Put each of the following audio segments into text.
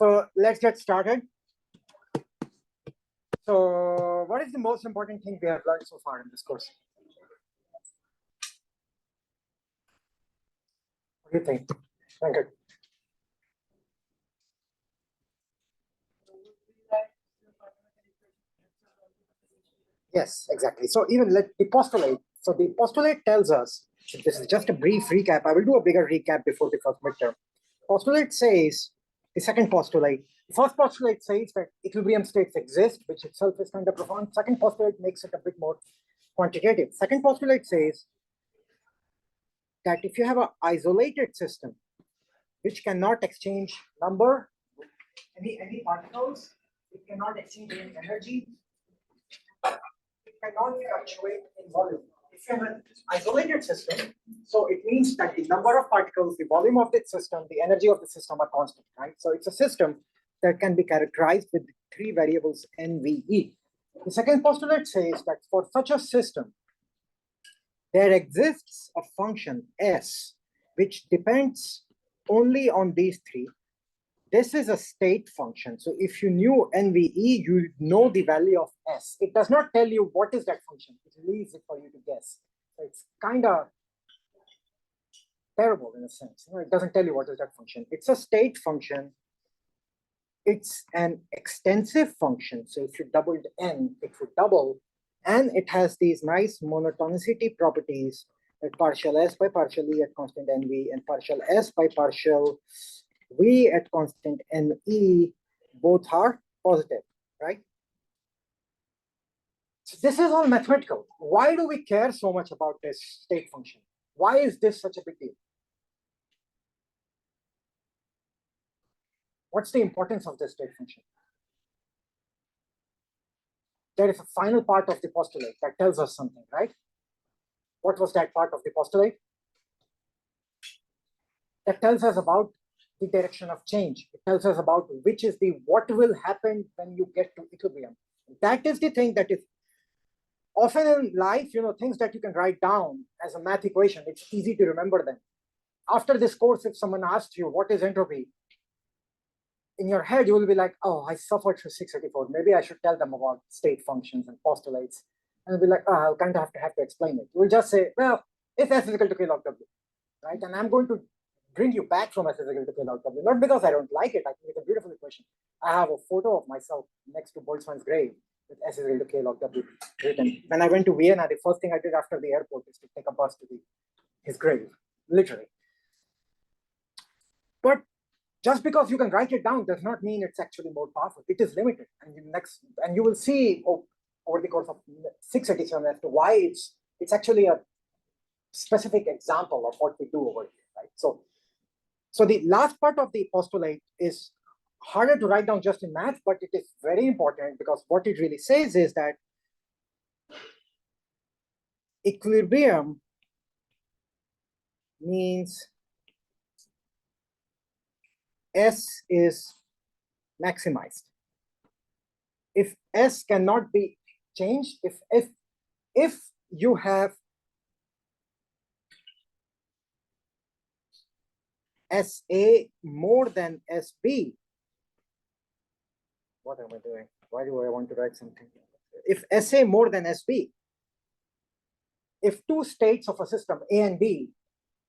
So let's get started. So what is the most important thing we have learned so far in this course? What do you think? Very good. Yes, exactly. So even let the postulate. So the postulate tells us, this is just a brief recap. I will do a bigger recap before the first midterm. Postulate says, the second postulate, the first postulate says that equilibrium states exist, which itself is kind of profound. Second postulate makes it a bit more quantitative. Second postulate says that if you have an isolated system, which cannot exchange any particles, it cannot exchange any energy, it cannot fluctuate in volume. If you have an isolated system, so it means that the number of particles, the volume of the system, the energy of the system are constant, right? So it's a system that can be characterized with three variables NVE. The second postulate says that for such a system, there exists a function S, which depends only on these three. This is a state function. So if you knew NVE, you know the value of S. It does not tell you what is that function. It leaves it for you to guess. So it's kind of terrible in a sense. It doesn't tell you what is that function. It's a state function. It's an extensive function. So if you doubled N, it would double. And it has these nice monotonicity properties that partial S by partial E at constant NV and partial S by partial V at constant NE, both are positive, right? So this is all mathematical. Why do we care so much about this state function? Why is this such a big deal? What's the importance of this state function? There is a final part of the postulate that tells us something, right? What was that part of the postulate? That tells us about the direction of change. It tells us about which is the what will happen when you get to equilibrium. That is the thing that is often in life, things that you can write down as a math equation, it's easy to remember them. After this course, if someone asks you what is entropy, in your head, you will be like, oh, I suffered through 684. Maybe I should tell them about state functions and postulates. And they'll be like, oh, I'll kind of have to explain it. You will just say, well, if S is equal to K log W, right? And I'm going to bring you back from S is equal to K log W, not because I don't like it. I think it's a beautiful equation. I have a photo of myself next to Boltzmann's grave with S is equal to K log W written. When I went to Vienna, the first thing I did after the airport is to take a bus to his grave, literally. But just because you can write it down does not mean it's actually more powerful. It is limited, and you will see over the course of 687 as to why it's actually a specific example of what we do over here, right? So the last part of the postulate is harder to write down just in math, but it is very important because what it really says is that equilibrium means S is maximized. If S cannot be changed, if you have SA more than SB, what am I doing? Why do I want to write something? If SA more than SB, if two states of a system, A and B,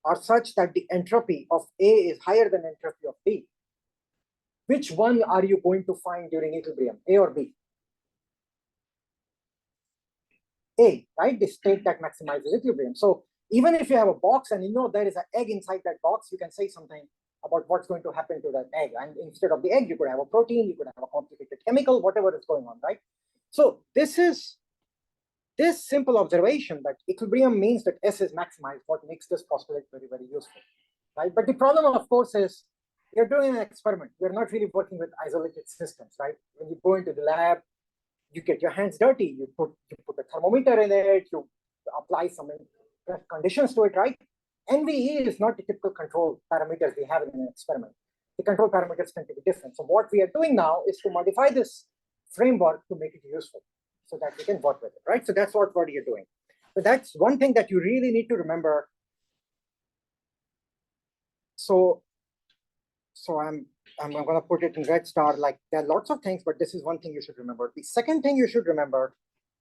are such that the entropy of A is higher than entropy of B, which one are you going to find during equilibrium, A or B? A, right? The state that maximizes equilibrium. So even if you have a box and there is an egg inside that box, you can say something about what's going to happen to that egg. And instead of the egg, you could have a protein, you could have a complicated chemical, whatever is going on, right? So this simple observation that equilibrium means that S is maximized, what makes this postulate very, very useful, right? But the problem, of course, is you're doing an experiment. You're not really working with isolated systems, right? When you go into the lab, you get your hands dirty. You put a thermometer in it. You apply some conditions to it, right? NVE is not the typical control parameters we have in an experiment. The control parameters tend to be different. So what we are doing now is to modify this framework to make it useful so that we can work with it, right? So that's what you're doing. So that's one thing that you really need to remember. So I'm going to put it in red star, like there are lots of things, but this is one thing you should remember. The second thing you should remember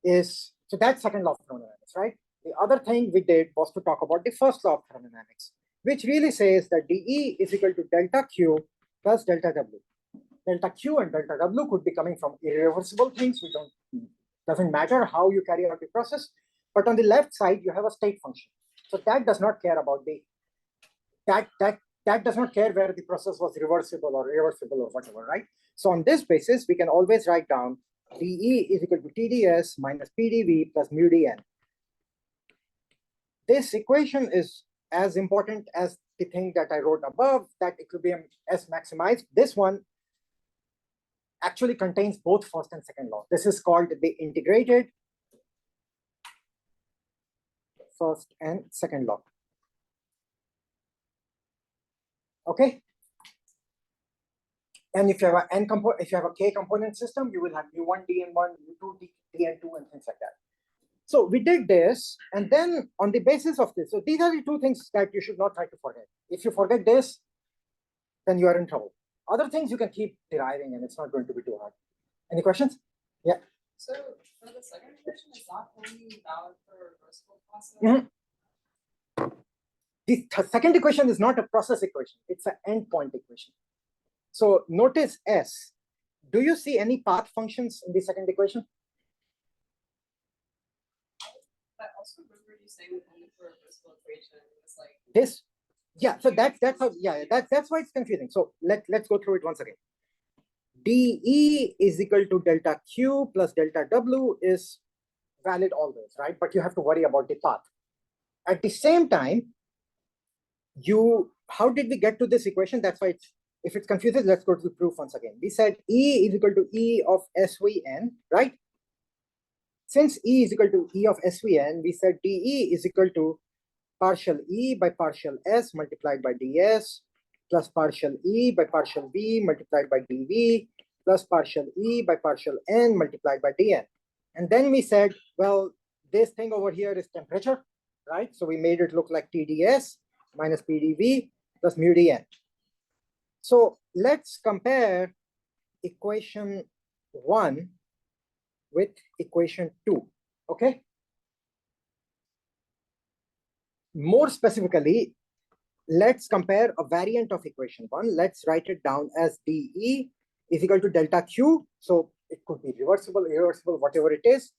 is, so that's second law of thermodynamics, right? The other thing we did was to talk about the first law of thermodynamics, which really says that dE is equal to delta Q plus delta W. Delta Q and delta W could be coming from irreversible things. Doesn't matter how you carry out the process, but on the left side, you have a state function. So that does not care about that does not care where the process was reversible or irreversible or whatever, right? So on this basis, we can always write down dE is equal to TdS minus PdV plus mu dN. This equation is as important as the thing that I wrote above, that equilibrium S maximized. This one actually contains both first and second law. This is called the integrated first and second law. Okay. And if you have a K component system, you will have mu1 dn1, mu2 dn2, and things like that. So we did this, and then on the basis of this, so these are the two things that you should not try to forget. If you forget this, then you are in trouble. Other things you can keep deriving, and it's not going to be too hard. Any questions? Yeah. So for the second equation, is not only valid for a reversible process? The second equation is not a process equation, it's an endpoint equation. So notice S. Do you see any path functions in the second equation? I also remember you saying that only for a reversible equation, it's like this. Yeah, so that's why it's confusing. So let's go through it once again. dE is equal to delta Q plus delta W is valid always, right? But you have to worry about the path. At the same time, how did we get to this equation? That's why if it's confusing, let's go to the proof once again. We said E is equal to E of SVN, right? Since E is equal to E of SVN, we said dE is equal to partial E by partial S multiplied by ds plus partial E by partial V multiplied by dV plus partial E by partial N multiplied by dN. And then we said, well, this thing over here is temperature, right? So we made it look like TdS minus PdV plus mu dN. So let's compare equation 1 with equation 2, okay? More specifically, let's compare a variant of equation 1. Let's write it down as dE is equal to delta Q. So it could be reversible, irreversible, whatever it is.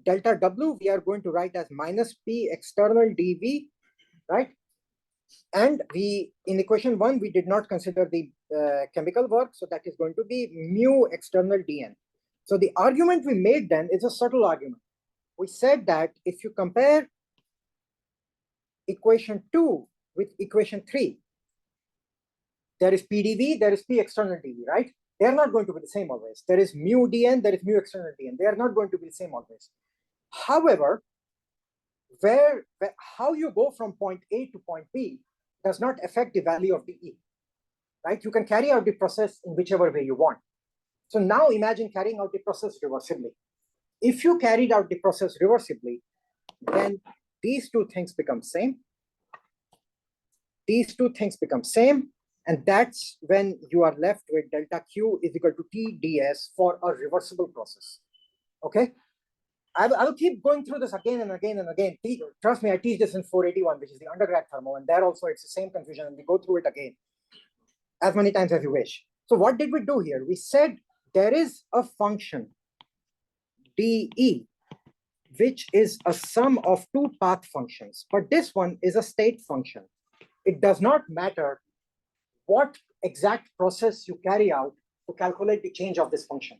Delta W, we are going to write as minus P external dV, right? And in equation 1, we did not consider the chemical work. So that is going to be mu external dN. So the argument we made then is a subtle argument. We said that if you compare equation 2 with equation 3, there is PdV, there is P external dV, right? They are not going to be the same always. There is mu dN, there is mu external dN. They are not going to be the same always. However, how you go from point A to point B does not affect the value of dE, right? You can carry out the process in whichever way you want. So now imagine carrying out the process reversibly. If you carried out the process reversibly, then these two things become same. These two things become same. And that's when you are left with delta Q is equal to TdS for a reversible process. Okay? I will keep going through this again and again and again. Trust me, I teach this in 481, which is the undergrad thermo, and there also it's the same confusion, and we go through it again as many times as you wish. So what did we do here? We said there is a function dE, which is a sum of two path functions, but this one is a state function. It does not matter what exact process you carry out to calculate the change of this function.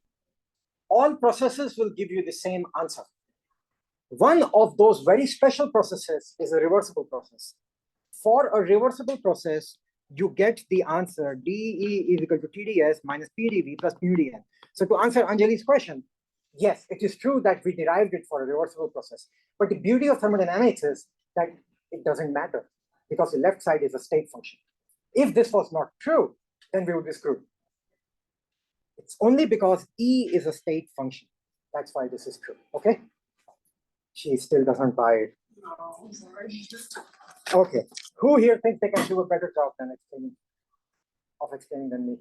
All processes will give you the same answer. One of those very special processes is a reversible process. For a reversible process, you get the answer dE is equal to TdS minus PdV plus mu dN. So to answer Anjali's question, yes, it is true that we derived it for a reversible process. But the beauty of thermodynamics is that it doesn't matter because the left side is a state function. If this was not true, then we would be screwed. It's only because E is a state function. That's why this is true, okay? She still doesn't buy it. No, sorry. Okay, who here thinks they can do a better job than explaining than me?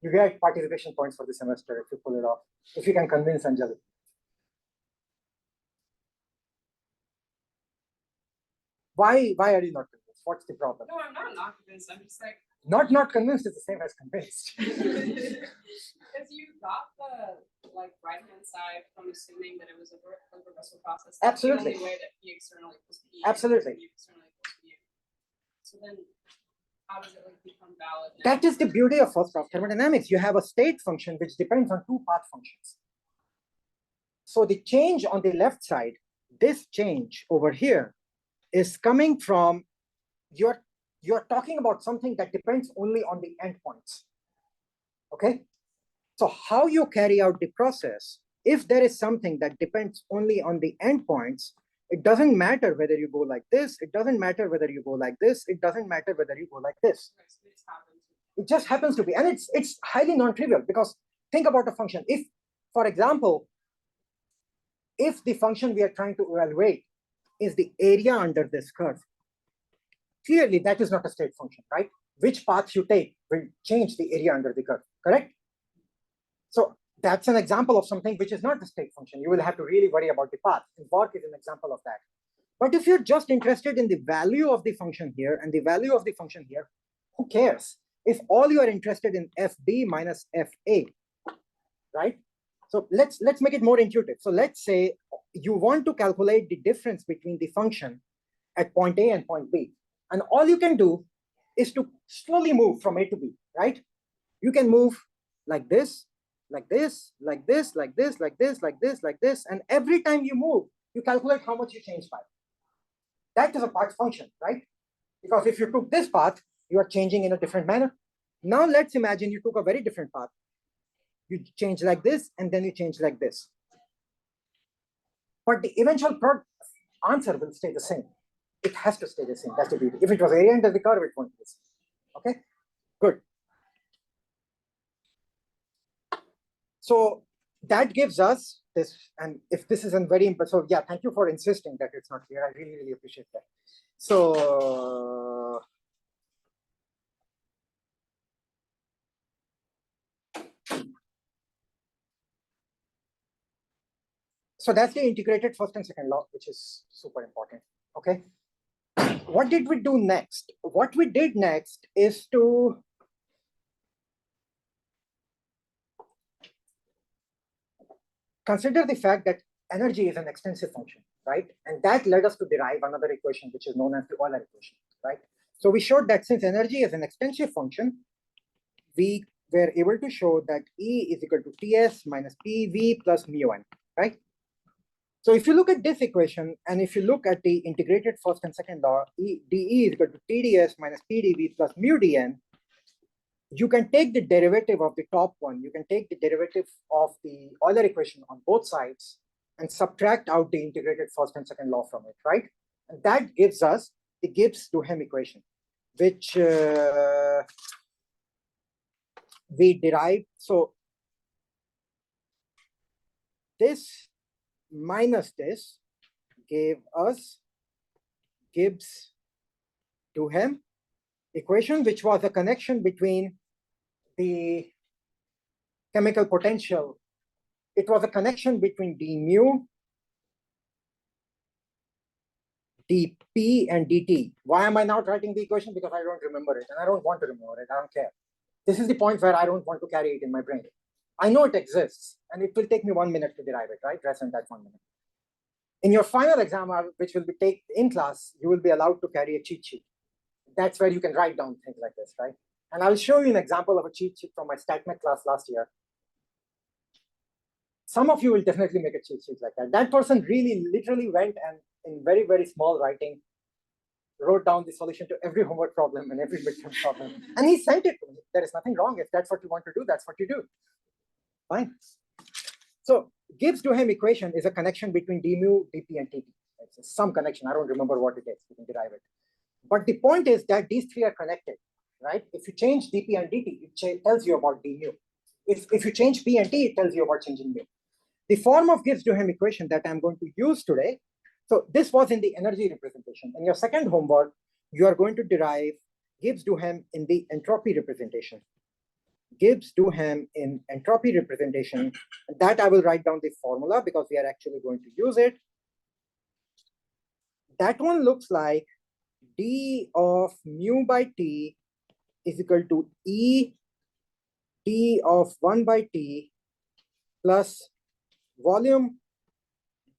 You get participation points for the semester if you pull it off, if you can convince Anjali. Why are you not convinced? What's the problem? No, I'm not convinced. I'm just like. Not convinced is the same as convinced. Because you got the like right hand side from assuming that it was a reversal process. That's Absolutely. the only way that P external equals P. Absolutely. P external equals U. So then, how does it like become valid? Now? That is the beauty of first order thermodynamics. You have a state function which depends on two path functions. So the change on the left side, this change over here, is coming from you're talking about something that depends only on the endpoints. Okay? So how you carry out the process, if there is something that depends only on the endpoints, it doesn't matter whether you go like this, it doesn't matter whether you go like this, it doesn't matter whether you go like this. It just happens to be, and it's highly non-trivial because think about a function. If, for example, if the function we are trying to evaluate is the area under this curve, clearly that is not a state function, right? Which path you take will change the area under the curve, correct? So that's an example of something which is not the state function. You will have to really worry about the path. And work is an example of that. But if you're just interested in the value of the function here and the value of the function here, who cares? If all you are interested in FB minus FA, right? So let's make it more intuitive. So let's say you want to calculate the difference between the function at point A and point B. And all you can do is to slowly move from A to B, right? You can move like this, like this, like this, like this, like this, like this, like this. And every time you move, you calculate how much you change by. That is a path function, right? Because if you took this path, you are changing in a different manner. Now let's imagine you took a very different path. You change like this, and then you change like this. But the eventual answer will stay the same. It has to stay the same. That's the beauty. If it was area under the curve, it won't be the same. Okay, good. So that gives us this, and if this isn't very important, so yeah, thank you for insisting that it's not clear. I really, really appreciate that. So that's the integrated first and second law, which is super important. Okay. What did we do next? What we did next is to consider the fact that energy is an extensive function, right? And that led us to derive another equation, which is known as the Euler equation, right? So we showed that since energy is an extensive function, we were able to show that E is equal to Ts minus PV plus mu n, right? So if you look at this equation, and if you look at the integrated first and second law, dE is equal to TdS minus PdV plus mu dN, you can take the derivative of the top one, you can take the derivative of the Euler equation on both sides and subtract out the integrated first and second law from it, right? And that gives us the Gibbs-Duhem equation, which we derived. So this minus this gave us Gibbs-Duhem equation, which was a connection between the chemical potential. It was a connection between d mu, dP, and dt. Why am I not writing the equation? Because I don't remember it, and I don't want to remember it. I don't care. This is the point where I don't want to carry it in my brain. I know it exists, and it will take me 1 minute to derive it, right? Less than that 1 minute. In your final exam, which will be taken in class, you will be allowed to carry a cheat sheet. That's where you can write down things like this, right? And I'll show you an example of a cheat sheet from my StatMech class last year. Some of you will definitely make a cheat sheet like that. That person really literally went and in very, very small writing, wrote down the solution to every homework problem and every midterm problem. And he sent it to me. There is nothing wrong. If that's what you want to do, that's what you do. Fine. So Gibbs-Duhem equation is a connection between d mu, dP, and tt. It's some connection. I don't remember what it is. You can derive it. But the point is that these three are connected, right? If you change dP and dt, it tells you about d mu. If you change P and T, it tells you about changing mu. The form of Gibbs-Duhem equation that I'm going to use today, so this was in the energy representation. In your second homework, you are going to derive Gibbs-Duhem in the entropy representation. Gibbs-Duhem in entropy representation. That I will write down the formula because we are actually going to use it. That one looks like d of mu by t is equal to E t of 1 by t plus volume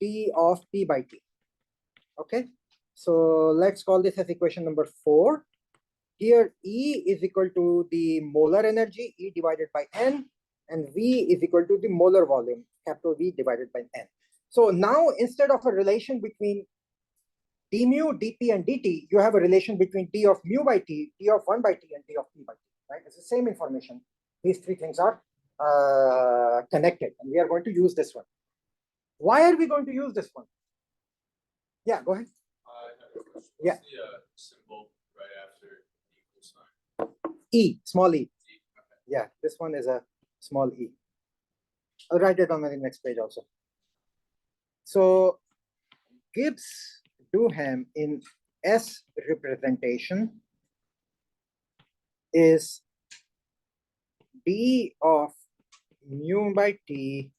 d of p by t. Okay, so let's call this as equation number 4. Here E is equal to the molar energy, E divided by N, and V is equal to the molar volume, capital V divided by N. So now instead of a relation between d mu, dp, and dt, you have a relation between d of mu by t, d of 1 by t, and d of p by t, right? It's the same information. These three things are connected, and we are going to use this one. Why are we going to use this one? Yeah, go ahead. Yeah. What's the symbol right after equal sign? E, small e. Okay. Yeah, this one is a small e. I'll write it on the next page also. So Gibbs-Duhem in S representation is d of mu by t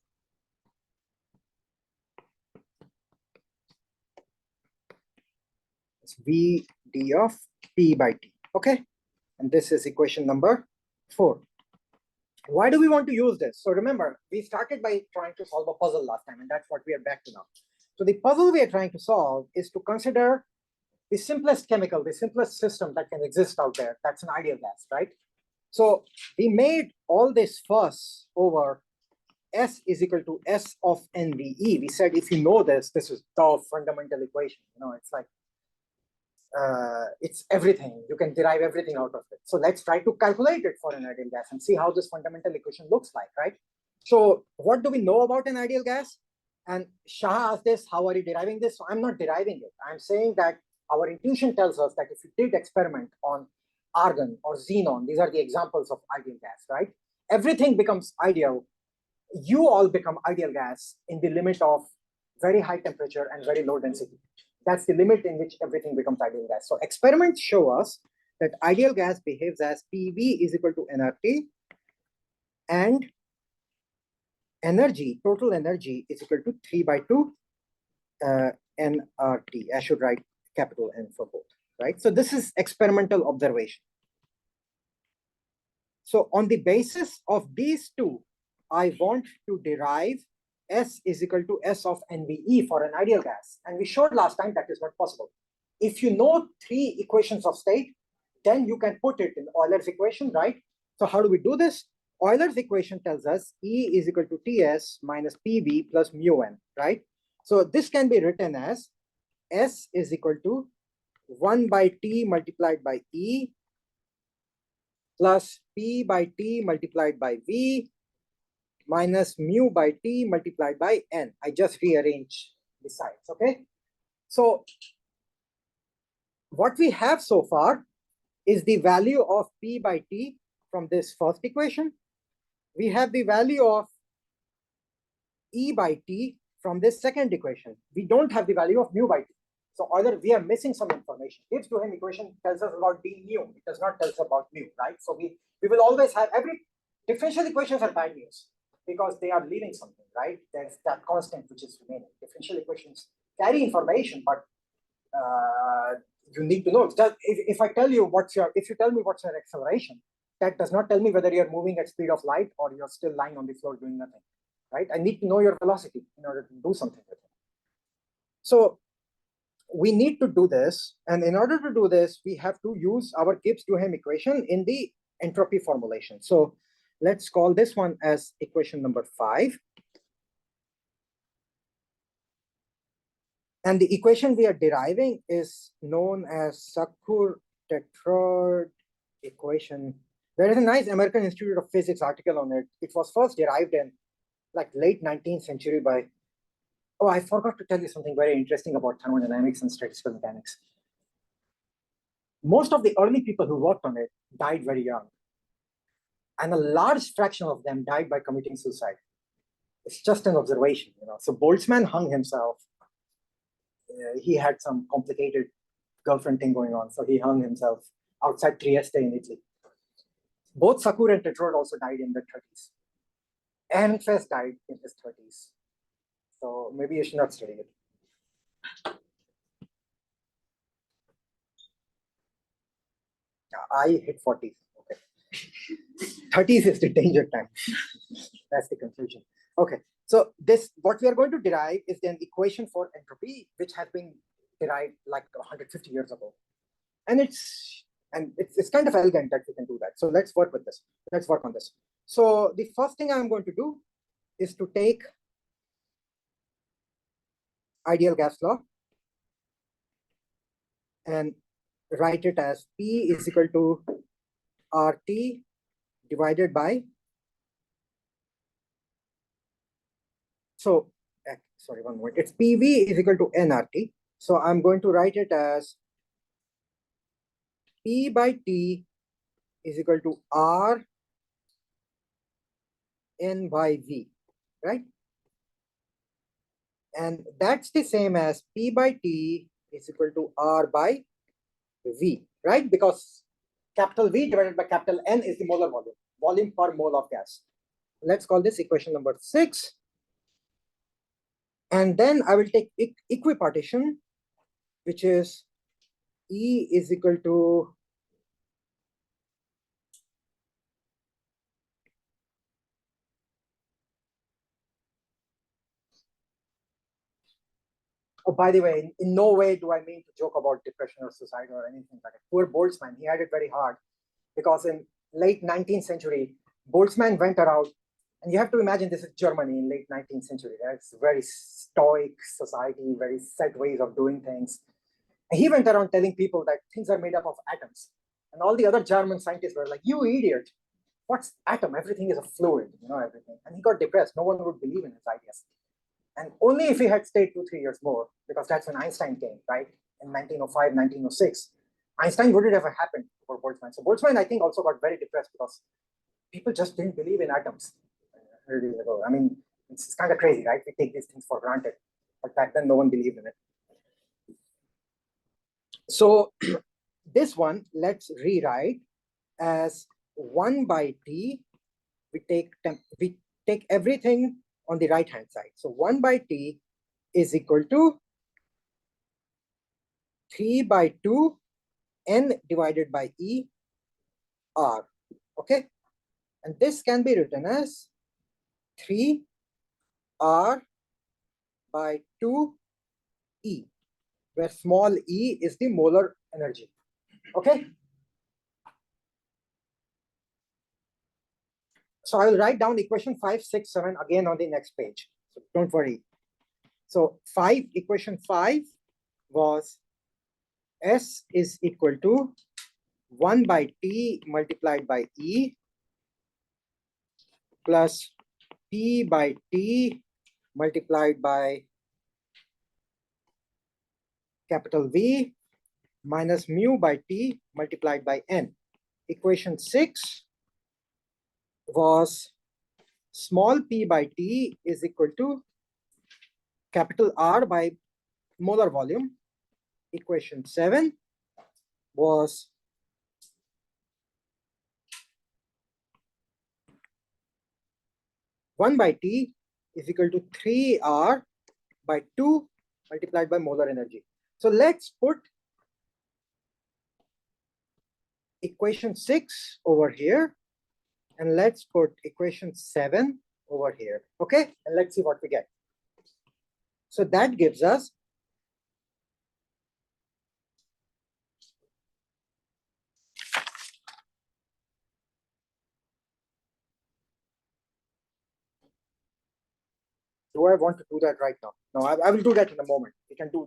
v d of p by t. Okay, and this is equation number 4. Why do we want to use this? So remember, we started by trying to solve a puzzle last time, and that's what we are back to now. So the puzzle we are trying to solve is to consider the simplest chemical, the simplest system that can exist out there. That's an ideal gas, right? So we made all this fuss over S is equal to S of NVE. We said, if you know this, this is the fundamental equation. You know, it's like, it's everything. You can derive everything out of it. So let's try to calculate it for an ideal gas and see how this fundamental equation looks like, right? So what do we know about an ideal gas? And Shah asked this, how are you deriving this? So I'm not deriving it. I'm saying that our intuition tells us that if you did experiment on argon or xenon, these are the examples of ideal gas, right? Everything becomes ideal. You all become ideal gas in the limit of very high temperature and very low density. That's the limit in which everything becomes ideal gas. So experiments show us that ideal gas behaves as PV is equal to nRT, and energy, total energy, is equal to 3 by 2 nRT. I should write capital N for both, right? So this is experimental observation. So on the basis of these two, I want to derive S is equal to S of NVE for an ideal gas. And we showed last time that is not possible. If you know 3 equations of state, then you can put it in Euler's equation, right? So how do we do this? Euler's equation tells us E is equal to Ts minus PV plus mu n, right? So this can be written as S is equal to 1 by T multiplied by E plus P by T multiplied by V minus mu by T multiplied by N. I just rearrange the sides, okay? So what we have so far is the value of P by T from this first equation. We have the value of E by T from this second equation. We don't have the value of mu by T. So either we are missing some information. Gibbs-Duhem equation tells us about d mu. It does not tell us about mu, right? So we will always have every differential equations are bad news because they are leaving something, right? There's that constant which is remaining. Differential equations carry information, but you need to know. Just, if I tell you if you tell me what's your acceleration, that does not tell me whether you're moving at speed of light or you're still lying on the floor doing nothing, right? I need to know your velocity in order to do something with it. So we need to do this, and in order to do this, we have to use our Gibbs-Duhem equation in the entropy formulation. So let's call this one as equation number 5. And the equation we are deriving is known as Sackur-Tetrode equation. There is a nice American Institute of Physics article on it. It was first derived in like late 19th century by, oh, I forgot to tell you something very interesting about thermodynamics and statistical mechanics. Most of the early people who worked on it died very young. And a large fraction of them died by committing suicide. It's just an observation, you know. So Boltzmann hung himself. He had some complicated girlfriend thing going on, so he hung himself outside Trieste in Italy. Both Sakur and Tetrode also died in the 30s. Ehrenfest died in his 30s. So maybe you should not study it. I hit 40s. Okay. 30s is the danger time. That's the confusion. Okay. So this, what we are going to derive is an equation for entropy, which has been derived like 150 years ago. And it's kind of elegant that we can do that. So let's work with this. Let's work on this. So the first thing I'm going to do is to take ideal gas law and write it as P is equal to RT divided by, so sorry, one more. It's PV is equal to nRT. So I'm going to write it as P by T is equal to R N by V, right? And that's the same as P by T is equal to R by V, right? Because capital V divided by capital N is the molar volume, volume per mole of gas. Let's call this equation number 6. And then I will take equipartition, which is E is equal to oh, by the way, in no way do I mean to joke about depression or suicide or anything like that. Poor Boltzmann, he had it very hard because in late 19th century, Boltzmann went around, and you have to imagine this is Germany in late 19th century. It's very stoic society, very set ways of doing things. And he went around telling people that things are made up of atoms. And all the other German scientists were like, you idiot, what's atom? Everything is a fluid, everything. And he got depressed. No one would believe in his ideas. And only if he had stayed 2-3 years more, because that's when Einstein came, right? In 1905, 1906. Einstein wouldn't have happened for Boltzmann. So Boltzmann, I think, also got very depressed because people just didn't believe in atoms. I mean, it's kind of crazy, right? We take these things for granted. But back then, no one believed in it. So this one, let's rewrite as 1 by T. We take everything on the right hand side. So 1 by T is equal to 3 by 2 N divided by E R. Okay. And this can be written as 3 R by 2 E, where small e is the molar energy. Okay. So I will write down equation 5, 6, 7 again on the next page. So don't worry. So equation 5 was S is equal to 1 by T multiplied by E plus P by T multiplied by capital V minus mu by T multiplied by N. Equation 6 was small p by T is equal to capital R by molar volume. Equation 7 was one by T is equal to 3R by 2 multiplied by molar energy. So let's put equation 6 over here, and let's put equation 7 over here. Okay, and let's see what we get. So that gives us do I want to do that right now? No, I will do that in a moment.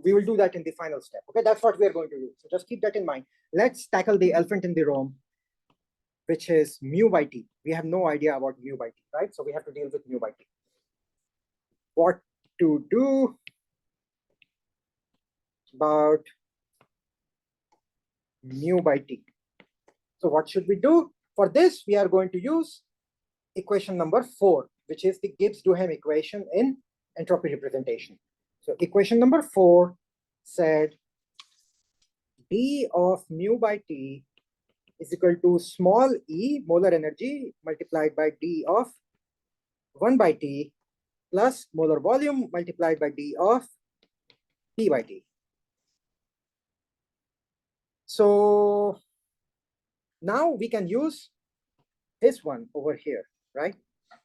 We will do that in the final step. Okay, that's what we are going to do. So just keep that in mind. Let's tackle the elephant in the room, which is mu by T. We have no idea about mu by T, right? So we have to deal with mu by T. What to do about mu by T? So what should we do? For this, we are going to use equation number 4, which is the Gibbs-Duhem equation in entropy representation. So equation number 4 said d of mu by T is equal to small e molar energy multiplied by d of 1 by t plus molar volume multiplied by d of p by t. So now we can use this one over here, right?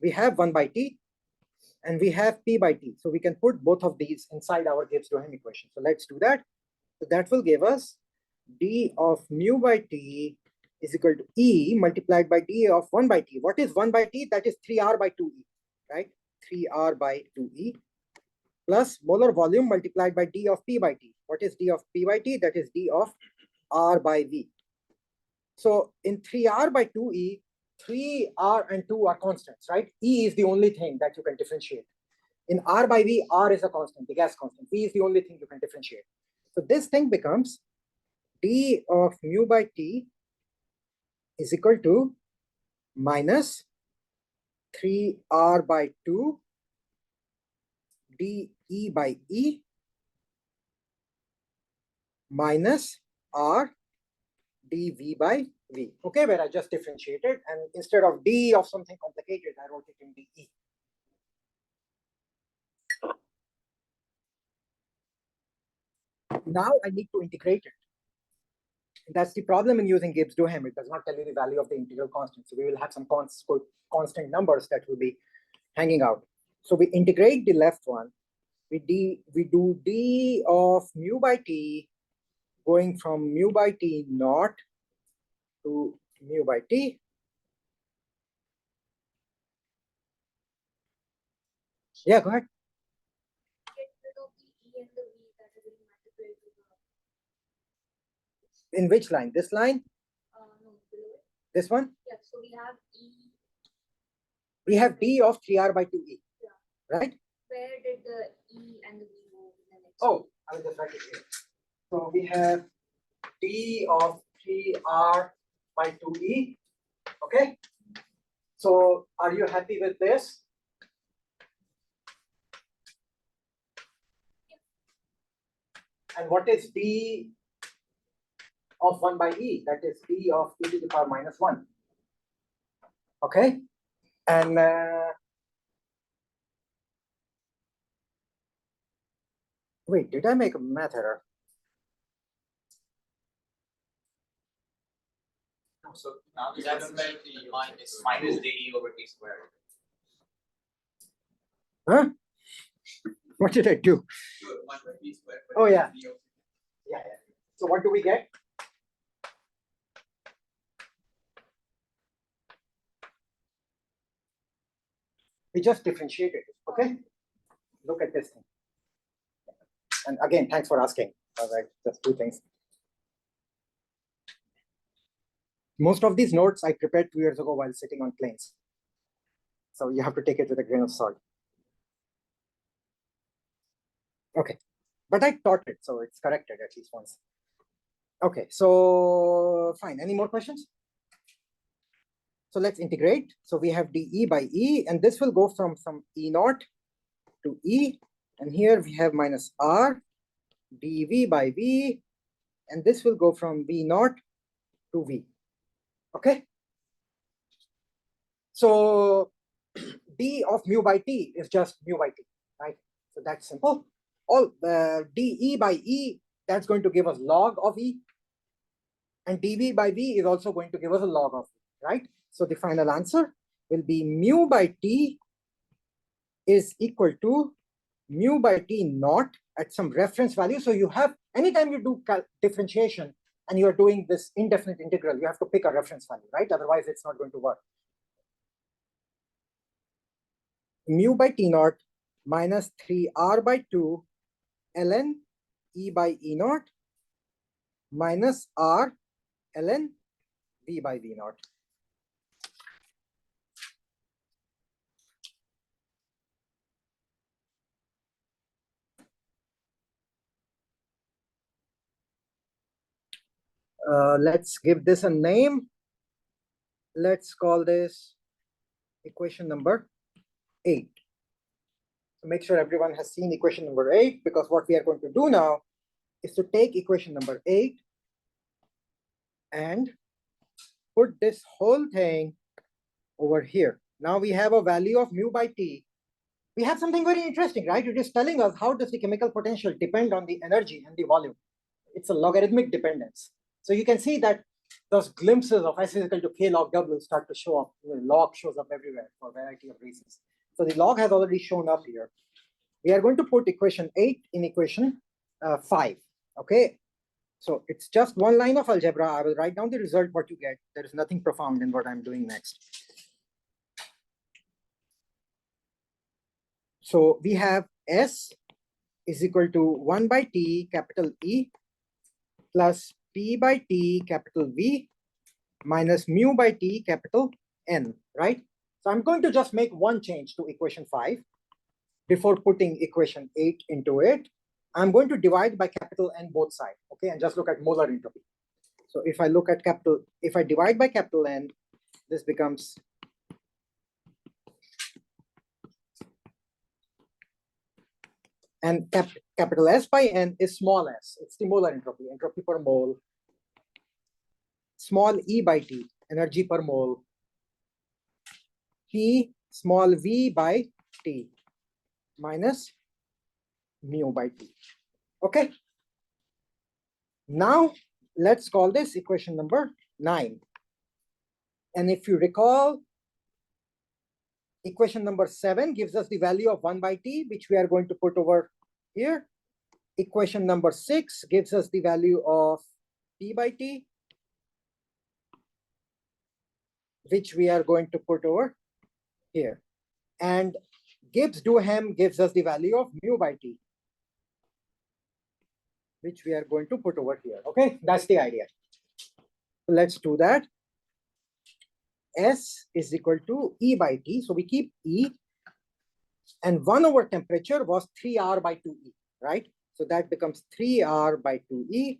We have 1 by t and we have p by t. So we can put both of these inside our Gibbs-Duhem equation. So let's do that. So that will give us d of mu by t is equal to e multiplied by d of 1 by t. What is 1 by t? That is 3r by 2e, right? 3r by 2e plus molar volume multiplied by d of p by t. What is d of p by t? That is d of r by v. So in 3r by 2e, 3r and 2 are constants, right? E is the only thing that you can differentiate. In r by v, r is a constant, the gas constant. V is the only thing you can differentiate. So this thing becomes d of mu by t is equal to minus 3r by 2 dE by E minus R dV by V. Okay, where I just differentiated, and instead of D of something complicated, I wrote it in dE. Now I need to integrate it. That's the problem in using Gibbs-Duhem. It does not tell you the value of the integral constant. So we will have some constant numbers that will be hanging out. So we integrate the left one. We do d of mu by t going from mu by t naught to mu by t. Yeah, go ahead. Get rid of the E and the V that are being multiplied to the In which line? This line? no, below it. This one? Yeah, so we have E. We have d of 3r by 2e, right? Where did the E and the V go in the next? Oh, I will just write it here. So we have d of 3r by 2e. Okay. So are you happy with this? And what is d of 1 by e? That is d of e to the power minus 1. Okay. And wait, did I make a math error? So now that's meant the minus dE over t squared. Huh? What did I do? Oh, yeah. Yeah. So what do we get? We just differentiated it, okay? Look at this thing. And again, thanks for asking. All right, just two things. Most of these notes I prepared 2 years ago while sitting on planes. So you have to take it with a grain of salt. Okay, but I taught it, so it's corrected at least once. Okay, so fine. Any more questions? So let's integrate. So we have dE by E, and this will go from E naught to E. And here we have minus R dV by V, and this will go from V naught to V. Okay. So d of mu by t is just mu by t, right? So that's simple. All dE by E, that's going to give us log of E, and dV by V is also going to give us a log of E, right? So the final answer will be mu by t is equal to mu by t naught at some reference value. So you have, anytime you do differentiation and you are doing this indefinite integral, you have to pick a reference value, right? Otherwise, it's not going to work. Mu by t naught minus 3r by 2 ln E by E naught minus R ln V by V naught. Let's give this a name. Let's call this equation number 8. So make sure everyone has seen equation number 8, because what we are going to do now is to take equation number 8 and put this whole thing over here. Now we have a value of mu by T. We have something very interesting, right? It is telling us how does the chemical potential depend on the energy and the volume. It's a logarithmic dependence. So you can see that those glimpses of S is equal to K log W start to show up. Log shows up everywhere for a variety of reasons. So the log has already shown up here. We are going to put equation 8 in equation 5, okay? So it's just one line of algebra. I will write down the result, what you get. There is nothing profound in what I'm doing next. So we have S is equal to 1 by T, capital E, plus P by T, capital V, minus mu by T, capital N, right? So I'm going to just make one change to equation 5 before putting equation 8 into it. I'm going to divide by capital N both sides, okay? And just look at molar entropy. So if I look at if I divide by capital N, this becomes and capital S by N is small s. It's the molar entropy, entropy per mole. Small e by T, energy per mole. P small v by T minus mu by T. Okay. Now let's call this equation number 9. And if you recall, equation number 7 gives us the value of 1 by T, which we are going to put over here. Equation number 6 gives us the value of P by T, which we are going to put over here. And Gibbs-Duhem gives us the value of mu by T, which we are going to put over here. Okay, that's the idea. So let's do that. S is equal to E by T. So we keep E. And 1 over temperature was 3R by 2E, right? So that becomes 3R by 2E.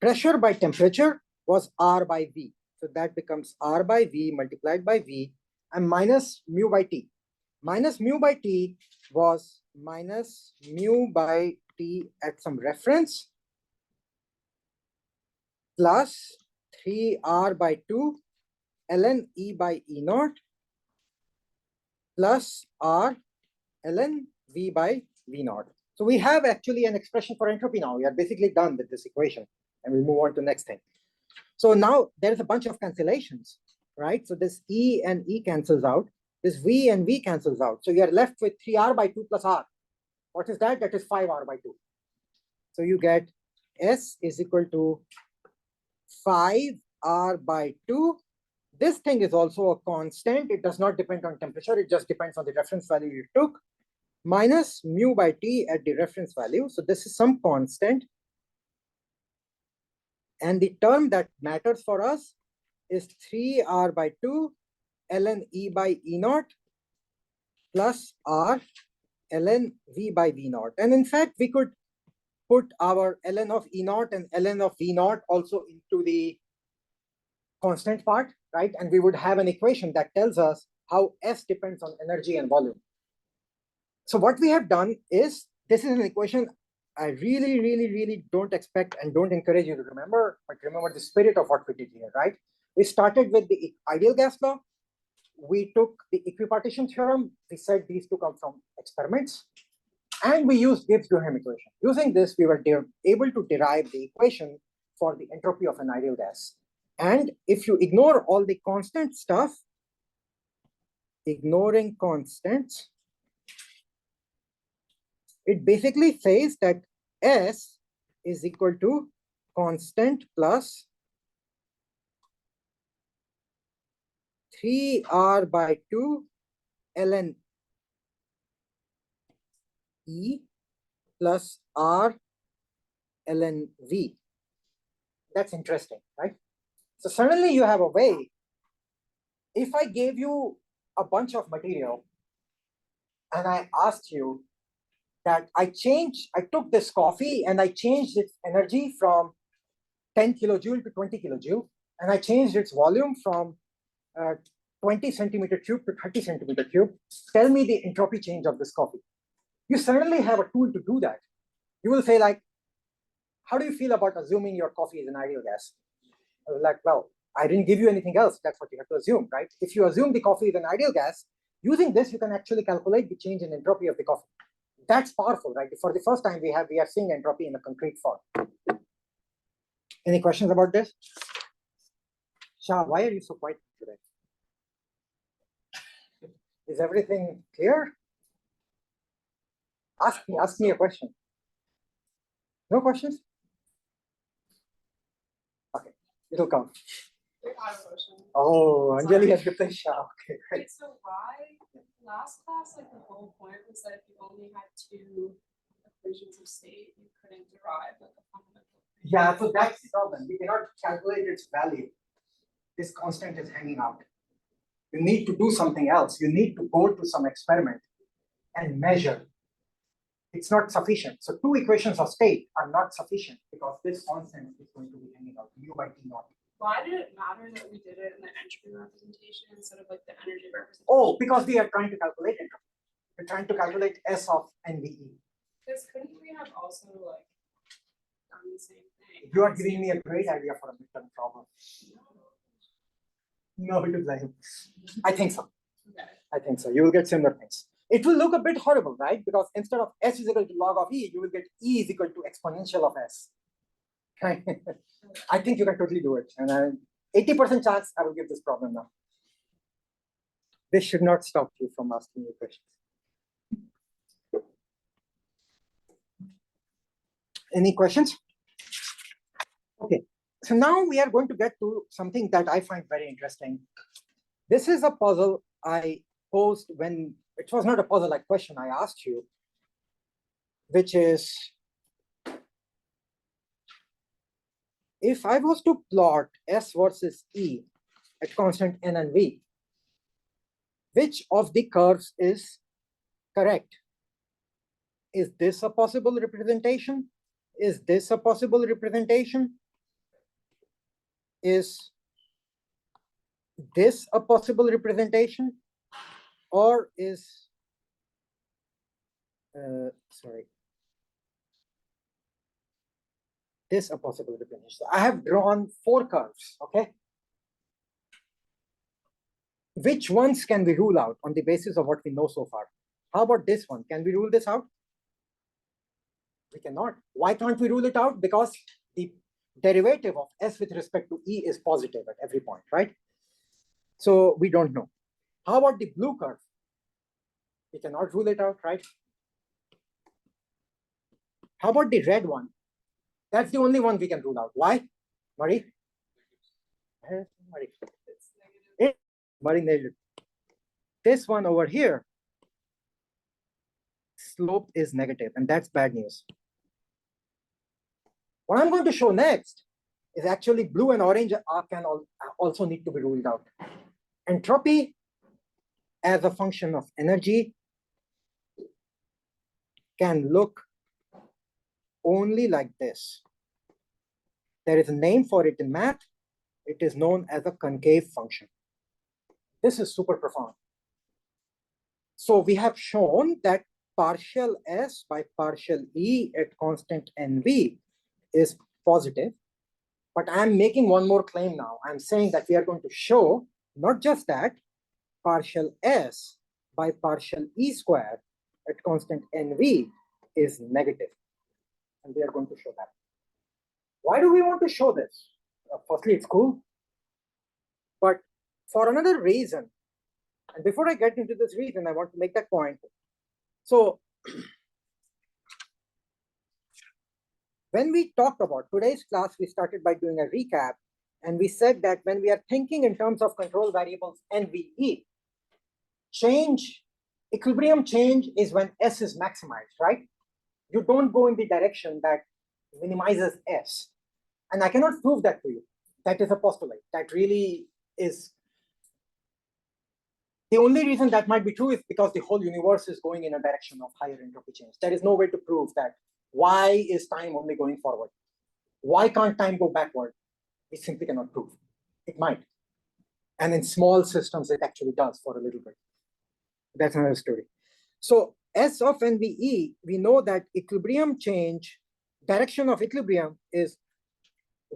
Pressure by temperature was R by V. So that becomes R by V multiplied by V and minus mu by T. Minus mu by T was minus mu by T at some reference plus 3R by 2 ln E by E naught plus R ln V by V naught. So we have actually an expression for entropy now. We are basically done with this equation and we move on to the next thing. So now there's a bunch of cancellations, right? So this E and E cancels out. This V and V cancels out. So you are left with 3R by 2 plus R. What is that? That is 5R by 2. So you get S is equal to 5R by 2. This thing is also a constant. It does not depend on temperature. It just depends on the reference value you took. Minus mu by T at the reference value. So this is some constant. And the term that matters for us is 3R by 2 ln E by E naught plus R ln V by V naught. And in fact, we could put our ln of E naught and ln of V naught also into the constant part, right? And we would have an equation that tells us how S depends on energy and volume. So what we have done is, this is an equation I really don't expect and don't encourage you to remember, but remember the spirit of what we did here, right? We started with the ideal gas law. We took the equipartition theorem. We said these two come from experiments. And we used Gibbs-Duhem equation. Using this, we were able to derive the equation for the entropy of an ideal gas. And if you ignore all the constant stuff, ignoring constants, it basically says that S is equal to constant plus 3R by 2 ln E plus R ln V. That's interesting, right? So suddenly you have a way. If I gave you a bunch of material and I asked you that I took this coffee and I changed its energy from 10 kilojoule to 20 kilojoule, and I changed its volume from 20 centimeter cube to 30 centimeter cube. Tell me the entropy change of this coffee. You suddenly have a tool to do that. You will say like, how do you feel about assuming your coffee is an ideal gas? I was like, well, I didn't give you anything else. That's what you have to assume, right? If you assume the coffee is an ideal gas, using this, you can actually calculate the change in entropy of the coffee. That's powerful, right? For the first time, we are seeing entropy in a concrete form. Any questions about this? Shah, why are you so quiet today? Is everything clear? Ask me a question. No questions? Okay, it'll come. I have a question. Oh, Anjali has replaced Shah. Okay, great. Wait, so why, last class, like the whole point was that if you only had two equations of state, you couldn't derive like a fundamental. Yeah, so that's the problem. We cannot calculate its value. This constant is hanging out. You need to do something else. You need to go to some experiment and measure. It's not sufficient. So two equations of state are not sufficient because this constant is going to be hanging out, u by t naught. Why did it matter that we did it in the entropy representation instead of like the energy representation? Oh, because we are trying to calculate entropy. We're trying to calculate S of NVE. Because couldn't we have also like done the same thing? You are giving me a great idea for a midterm problem. No, it is like, I think so. Okay. I think so. You will get similar things. It will look a bit horrible, right? Because instead of S is equal to log of E, you will get E is equal to exponential of S. Right? I think you can totally do it. And 80% chance I will give this problem now. This should not stop you from asking me questions. Any questions? Okay. So now we are going to get to something that I find very interesting. This is a puzzle I posed when it was not a puzzle like question I asked you, which is if I was to plot S versus E at constant N and V, which of the curves is correct? Is this a possible representation? Is this a possible representation? Is this a possible representation? Or is, this a possible representation? I have drawn 4 curves, okay? Which ones can we rule out on the basis of what we know so far? How about this one? Can we rule this out? We cannot. Why can't we rule it out? Because the derivative of S with respect to E is positive at every point, right? So we don't know. How about the blue curve? We cannot rule it out, right? How about the red one? That's the only one we can rule out. Why? Murray? Murray. Murray nailed it. This one over here, slope is negative, and that's bad news. What I'm going to show next is actually blue and orange can also need to be ruled out. Entropy as a function of energy can look only like this. There is a name for it in math. It is known as a concave function. This is super profound. So we have shown that partial S by partial E at constant NV is positive. But I'm making one more claim now. I'm saying that we are going to show not just that, partial S by partial E squared at constant NV is negative. And we are going to show that. Why do we want to show this? Firstly, it's cool. But for another reason, and before I get into this reason, I want to make that point. So when we talked about today's class, we started by doing a recap. And we said that when we are thinking in terms of control variables NVE, equilibrium change is when S is maximized, right? You don't go in the direction that minimizes S. And I cannot prove that to you. That is a postulate. That really is. The only reason that might be true is because the whole universe is going in a direction of higher entropy change. There is no way to prove that. Why is time only going forward? Why can't time go backward? We simply cannot prove. It might. And in small systems, it actually does for a little bit. That's another story. So S of NVE, we know that equilibrium change direction of equilibrium is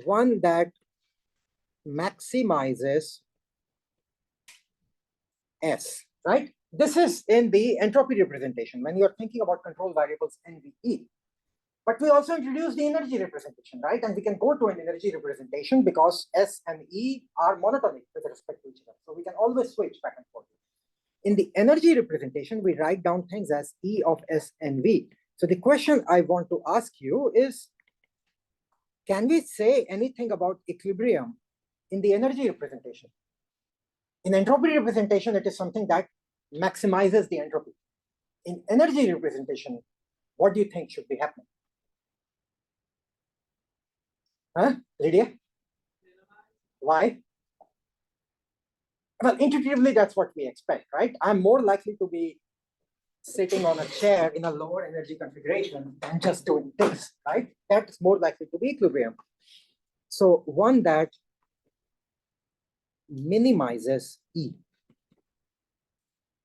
one that maximizes S, right? This is in the entropy representation when you're thinking about control variables NVE. But we also introduced the energy representation, right? And we can go to an energy representation because S and E are monotonic with respect to each other. So we can always switch back and forth. In the energy representation, we write down things as E of S and V. So the question I want to ask you is, can we say anything about equilibrium in the energy representation? In entropy representation, it is something that maximizes the entropy. In energy representation, what do you think should be happening? Huh, Lydia? Why? Well, intuitively, that's what we expect, right? I'm more likely to be sitting on a chair in a lower energy configuration than just doing this, right? That's more likely to be equilibrium. So one that minimizes E.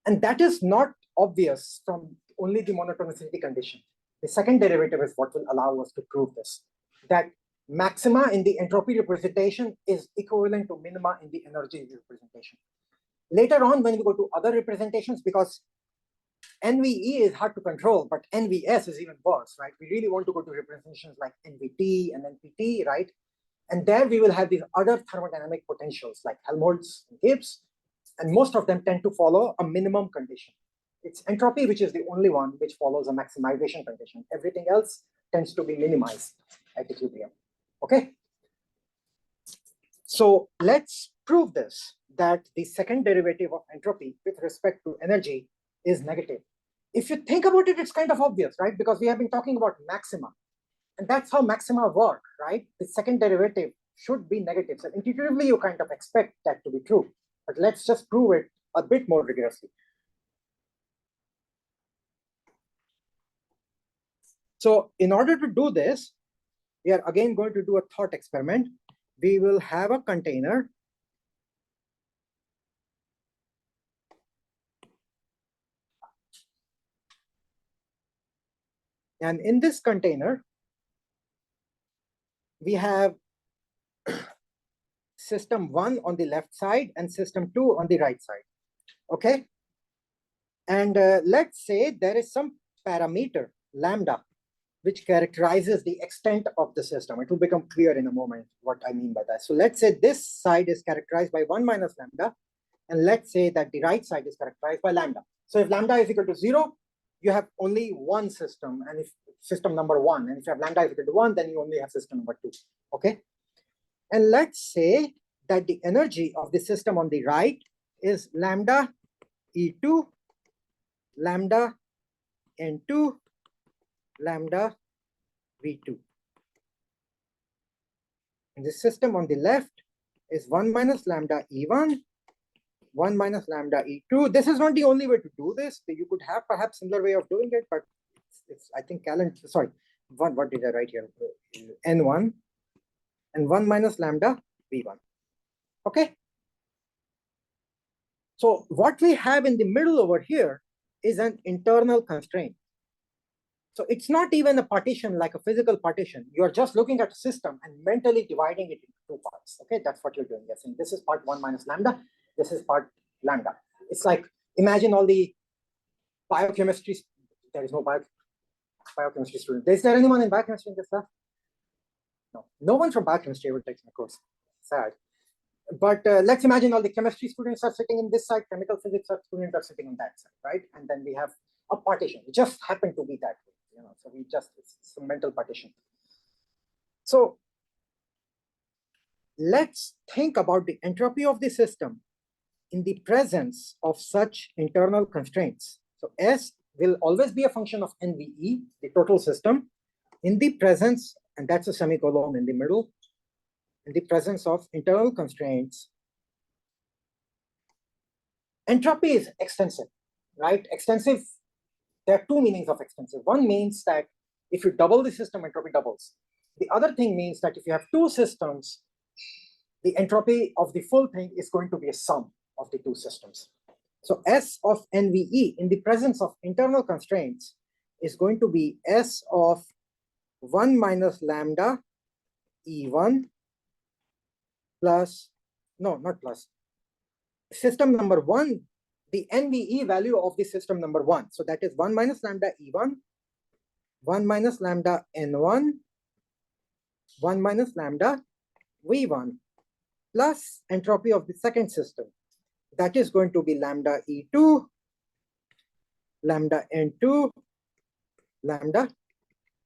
And that is not obvious from only the monotonicity condition. The second derivative is what will allow us to prove this, that maxima in the entropy representation is equivalent to minima in the energy representation. Later on, when we go to other representations, because NVE is hard to control, but NVS is even worse, right? We really want to go to representations like NVT and NPT, right? And there we will have these other thermodynamic potentials like Helmholtz and Gibbs, and most of them tend to follow a minimum condition. It's entropy, which is the only one which follows a maximization condition. Everything else tends to be minimized at equilibrium. Okay. So let's prove this, that the second derivative of entropy with respect to energy is negative. If you think about it, it's kind of obvious, right? Because we have been talking about maxima. And that's how maxima work, right? The second derivative should be negative. So intuitively, you kind of expect that to be true. But let's just prove it a bit more rigorously. So in order to do this, we are again going to do a thought experiment. We will have a container. And in this container, we have system 1 on the left side and system 2 on the right side. Okay. And let's say there is some parameter, lambda, which characterizes the extent of the system. It will become clear in a moment what I mean by that. So let's say this side is characterized by 1 minus lambda, and let's say that the right side is characterized by lambda. So if lambda is equal to 0, you have only one system, and if system number 1, and if you have lambda is equal to 1, then you only have system number 2. Okay. And let's say that the energy of the system on the right is lambda E2, lambda N2, lambda V2. And the system on the left is 1 minus lambda E1, 1 minus lambda E2. This is not the only way to do this. You could have perhaps similar way of doing it, but it's I think what did I write here? N1 and 1 minus lambda V1. Okay. So what we have in the middle over here is an internal constraint. So it's not even a partition like a physical partition. You're just looking at a system and mentally dividing it into 2 parts. Okay, that's what you're doing. You're saying this is part 1 minus lambda, this is part lambda. It's like, imagine all the biochemistry. There is no biochemistry student. Is there anyone in biochemistry in this class? No, no one from biochemistry ever takes my course. Sad. But let's imagine all the chemistry students are sitting in this side, chemical physics students are sitting on that side, right? And then we have a partition. It just happened to be that way, you know. So it's a mental partition. So let's think about the entropy of the system in the presence of such internal constraints. So S will always be a function of NVE, the total system, in the presence, and that's a semicolon in the middle, in the presence of internal constraints. Entropy is extensive, right? Extensive, there are 2 meanings of extensive. One means that if you double the system, entropy doubles. The other thing means that if you have 2 systems, the entropy of the full thing is going to be a sum of the 2 systems. So S of NVE in the presence of internal constraints is going to be S of 1 minus lambda E1 plus, no, not plus, system number 1, the NVE value of the system number 1. So that is 1 minus lambda E1, 1 minus lambda N1, 1 minus lambda V1 plus entropy of the second system. That is going to be lambda E2, lambda N2, lambda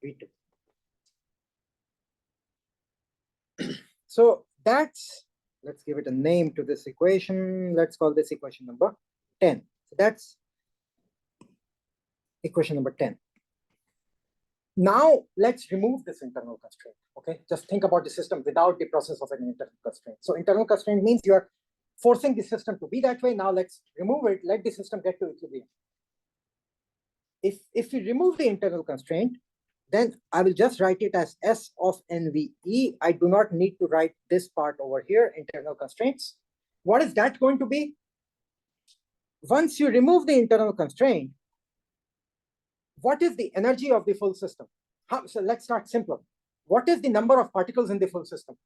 V2. So that's, let's give it a name to this equation. Let's call this equation number 10. So that's equation number 10. Now let's remove this internal constraint. Okay, just think about the system without the process of an internal constraint. So internal constraint means you are forcing the system to be that way. Now let's remove it, let the system get to equilibrium. If we remove the internal constraint, then I will just write it as S of NVE. I do not need to write this part over here, internal constraints. What is that going to be? Once you remove the internal constraint, what is the energy of the full system? So let's start simple. What is the number of particles in the full system?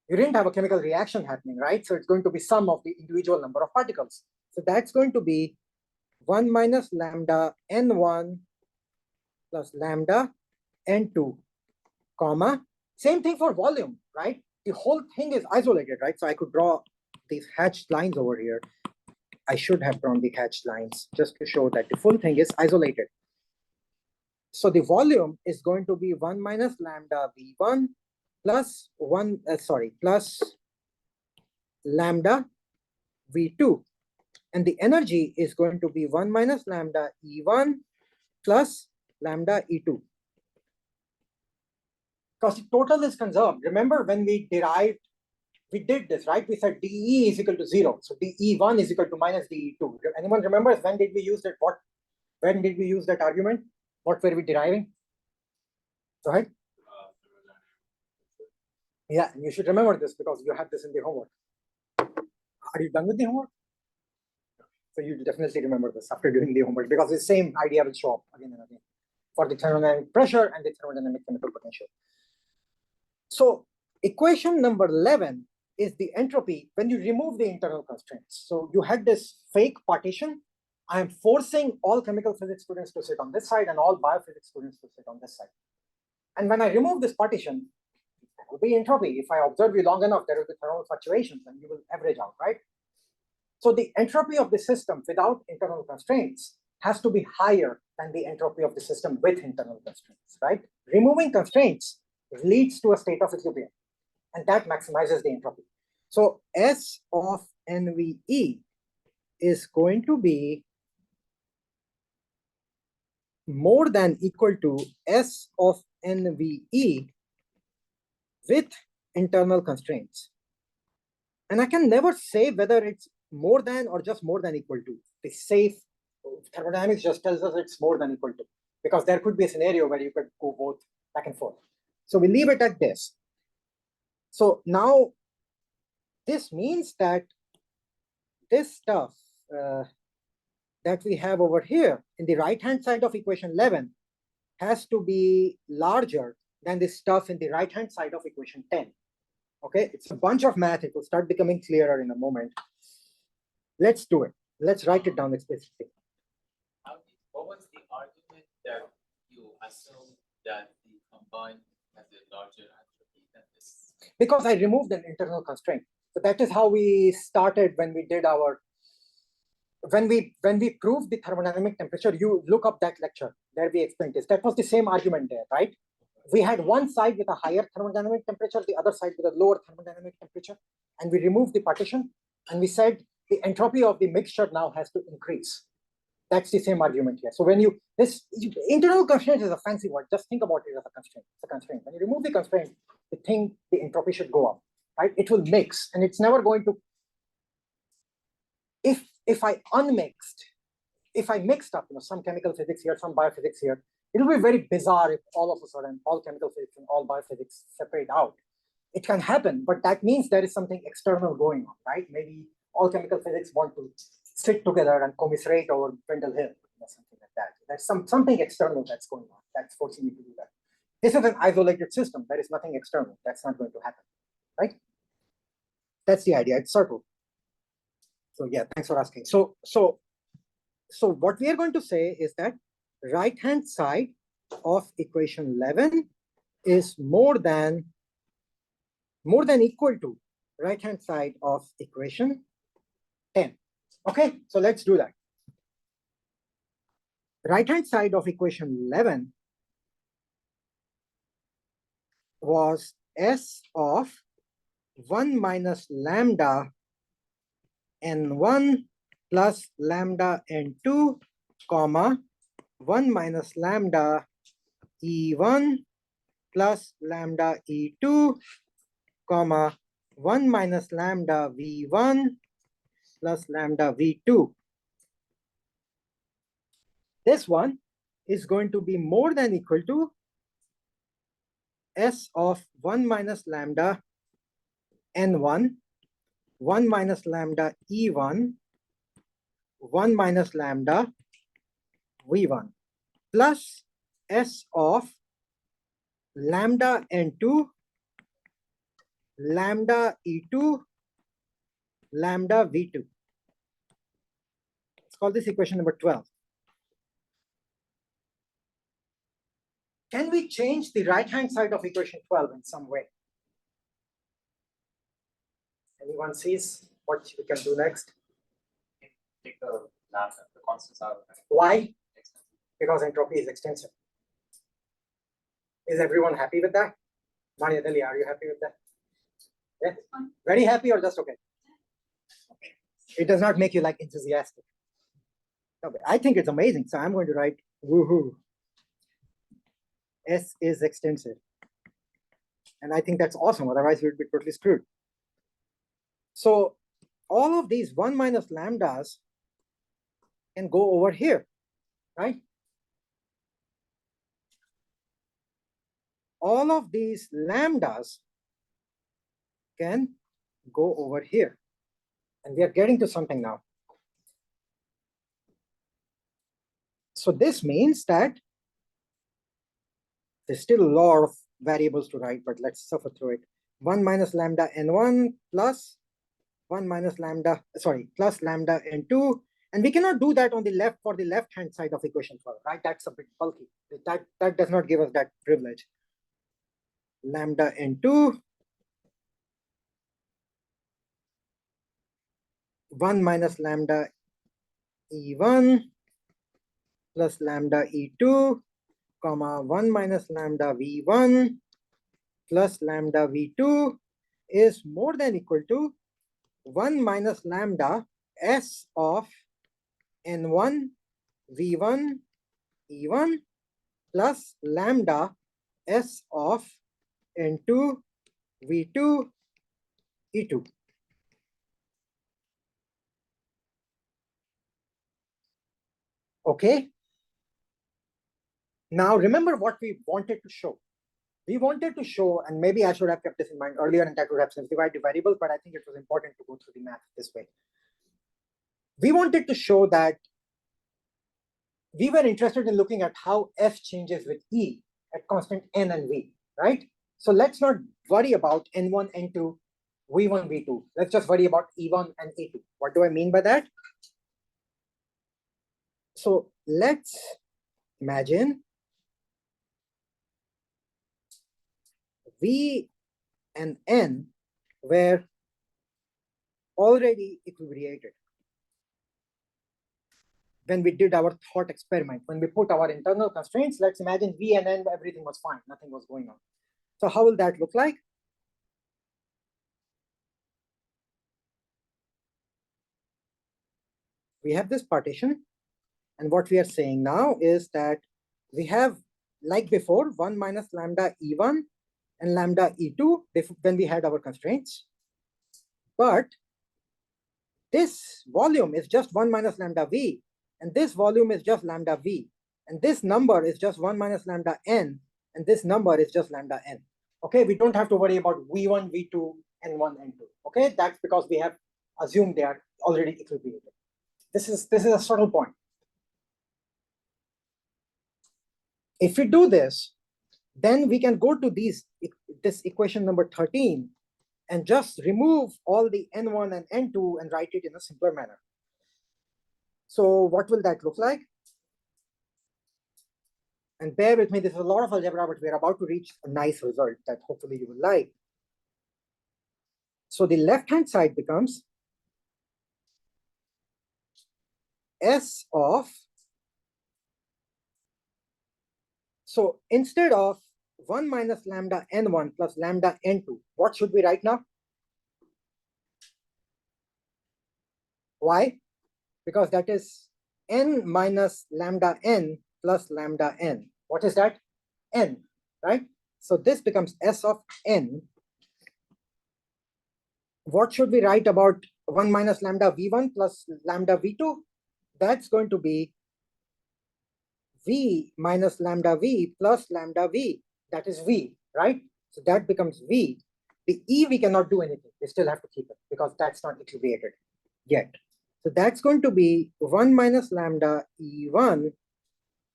You didn't have a chemical reaction happening, right? So it's going to be sum of the individual number of particles. So that's going to be 1 minus lambda N1 plus lambda N2, comma. Same thing for volume, right? The whole thing is isolated, right? So I could draw these hatched lines over here. I should have drawn the hatched lines just to show that the full thing is isolated. So the volume is going to be 1 minus lambda V1 plus plus lambda V2. And the energy is going to be 1 minus lambda E1 plus lambda E2. Because the total is conserved. Remember when we derived, we did this, right? We said DE is equal to 0. So DE1 is equal to minus DE2. Anyone remembers when did we use that? When did we use that argument? What were we deriving? Go ahead. Yeah, you should remember this because you have this in the homework. Are you done with the homework? So you definitely remember this after doing the homework because the same idea will show up again and again for the thermodynamic pressure and the thermodynamic chemical potential. So equation number 11 is the entropy when you remove the internal constraints. So you had this fake partition. I am forcing all chemical physics students to sit on this side and all biophysics students to sit on this side. And when I remove this partition, there will be entropy. If I observe you long enough, there will be thermal fluctuations and you will average out, right? So the entropy of the system without internal constraints has to be higher than the entropy of the system with internal constraints, right? Removing constraints leads to a state of equilibrium, and that maximizes the entropy. So S of NVE is going to be more than equal to S of NVE with internal constraints. And I can never say whether it's more than or just more than equal to. The safe thermodynamics just tells us it's more than equal to, because there could be a scenario where you could go both back and forth. So we leave it at this. So now this means that this stuff that we have over here in the right-hand side of equation 11 has to be larger than the stuff in the right-hand side of equation 10. Okay, it's a bunch of math. It will start becoming clearer in a moment. Let's do it. Let's write it down explicitly. What was the argument that you assumed that the combined has a larger entropy than this? Because I removed an internal constraint. So that is how we started when we did our, when we proved the thermodynamic temperature. You look up that lecture there we explained this. That was the same argument there, right? We had one side with a higher thermodynamic temperature, the other side with a lower thermodynamic temperature, and we removed the partition, and we said the entropy of the mixture now has to increase. That's the same argument here. So when internal constraint is a fancy word. Just think about it as a constraint. It's a constraint. When you remove the constraint, the entropy should go up, right? It will mix, and it's never going to. If I unmixed, if I mixed up, some chemical physics here, some biophysics here, it will be very bizarre if all of a sudden all chemical physics and all biophysics separate out. It can happen, but that means there is something external going on, right? Maybe all chemical physics want to sit together and commiserate over Pendle Hill, or something like that. There's something external that's going on that's forcing me to do that. This is an isolated system. There is nothing external. That's not going to happen, right? That's the idea. It's circle. So yeah, thanks for asking. So what we are going to say is that right-hand side of equation 11 is more than equal to right-hand side of equation 10. Okay, so let's do that. Right-hand side of equation 11 was S of 1 minus lambda n1 plus lambda n2, comma 1 minus lambda e1 plus lambda e2, comma 1 minus lambda v1 plus lambda v2. This one is going to be more than equal to S of 1 minus lambda n1, 1 minus lambda e1, 1 minus lambda v1, plus S of lambda n2, lambda e2, lambda v2. Let's call this equation number 12. Can we change the right-hand side of equation 12 in some way? Anyone sees what we can do next? Take the lambda, the constants out. Why? Because entropy is extensive. Is everyone happy with that? Maria Delia, are you happy with that? Yeah? Very happy or just okay? Okay. It does not make you like enthusiastic. Okay. I think it's amazing. So I'm going to write woohoo. S is extensive. And I think that's awesome. Otherwise, we would be totally screwed. So all of these 1 minus lambdas can go over here, right? All of these lambdas can go over here. And we are getting to something now. So this means that there's still a lot of variables to write, but let's suffer through it. 1 minus lambda n1 plus 1 minus lambda, plus lambda n2. And we cannot do that on the left for the left-hand side of equation 12, right? That's a bit bulky. That does not give us that privilege. Lambda n2, 1 minus lambda e1 plus lambda e2, comma 1 minus lambda v1 plus lambda v2 is more than equal to 1 minus lambda s of n1 v1 e1 plus lambda s of n2 v2 e2. Okay. Now remember what we wanted to show. We wanted to show, and maybe I should have kept this in mind earlier and that would have simplified the variables, but I think it was important to go through the math this way. We wanted to show that we were interested in looking at how F changes with E at constant N and V, right? So let's not worry about N1, N2, V1, V2. Let's just worry about E1 and E2. What do I mean by that? So let's imagine V and N were already equilibrated when we did our thought experiment. When we put our internal constraints, let's imagine V and N, everything was fine, nothing was going on. So how will that look like? We have this partition, and what we are saying now is that we have, like before, 1 minus lambda E1 and lambda E2 when we had our constraints. But this volume is just 1 minus lambda V, and this volume is just lambda V, and this number is just 1 minus lambda N, and this number is just lambda N. Okay, we don't have to worry about V1, V2, N1, N2. Okay, that's because we have assumed they are already equilibrated. This is a subtle point. If we do this, then we can go to this equation number 13 and just remove all the n1 and n2 and write it in a simpler manner. So what will that look like? And bear with me, this is a lot of algebra, but we're about to reach a nice result that hopefully you will like. So the left-hand side becomes S of, so instead of 1 minus lambda n1 plus lambda n2, what should we write now? Why? Because that is n minus lambda n plus lambda n. What is that? N, right? So this becomes S of n. What should we write about 1 minus lambda v1 plus lambda v2? That's going to be v minus lambda v plus lambda v. That is v, right? So that becomes v. The e we cannot do anything. We still have to keep it because that's not equilibrated yet. So that's going to be 1 minus lambda e1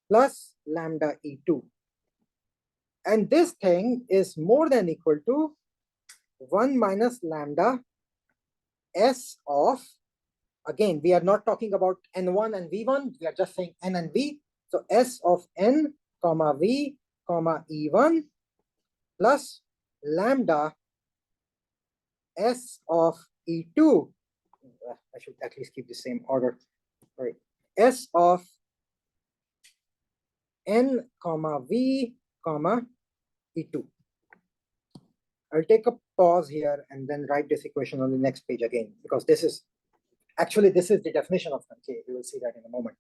plus lambda e2. And this thing is more than equal to 1 minus lambda s of, again, we are not talking about n1 and v1, we are just saying n and v. So s of n comma v comma e1 plus lambda s of e2. I should at least keep the same order. Right. S of n comma v comma e2. I'll take a pause here and then write this equation on the next page again, because this is actually the definition of concave. We will see that in a moment.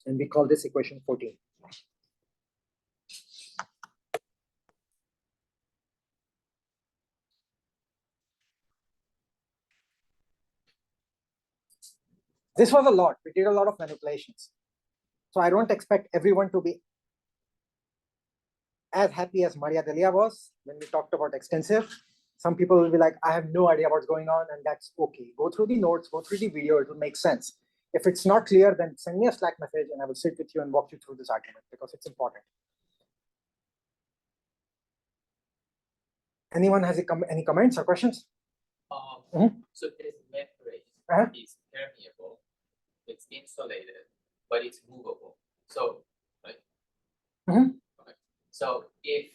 And we call this equation 14. This was a lot. We did a lot of manipulations. So I don't expect everyone to be as happy as Maria Delia was when we talked about extensive. Some people will be like, I have no idea what's going on, and that's okay. Go through the notes, go through the video, it will make sense. If it's not clear, then send me a Slack message and I will sit with you and walk you through this argument because it's important. Anyone has any comments or questions? So this membrane Uh-huh. is permeable, it's insulated, but it's movable. So, right? Mhm. Okay. So if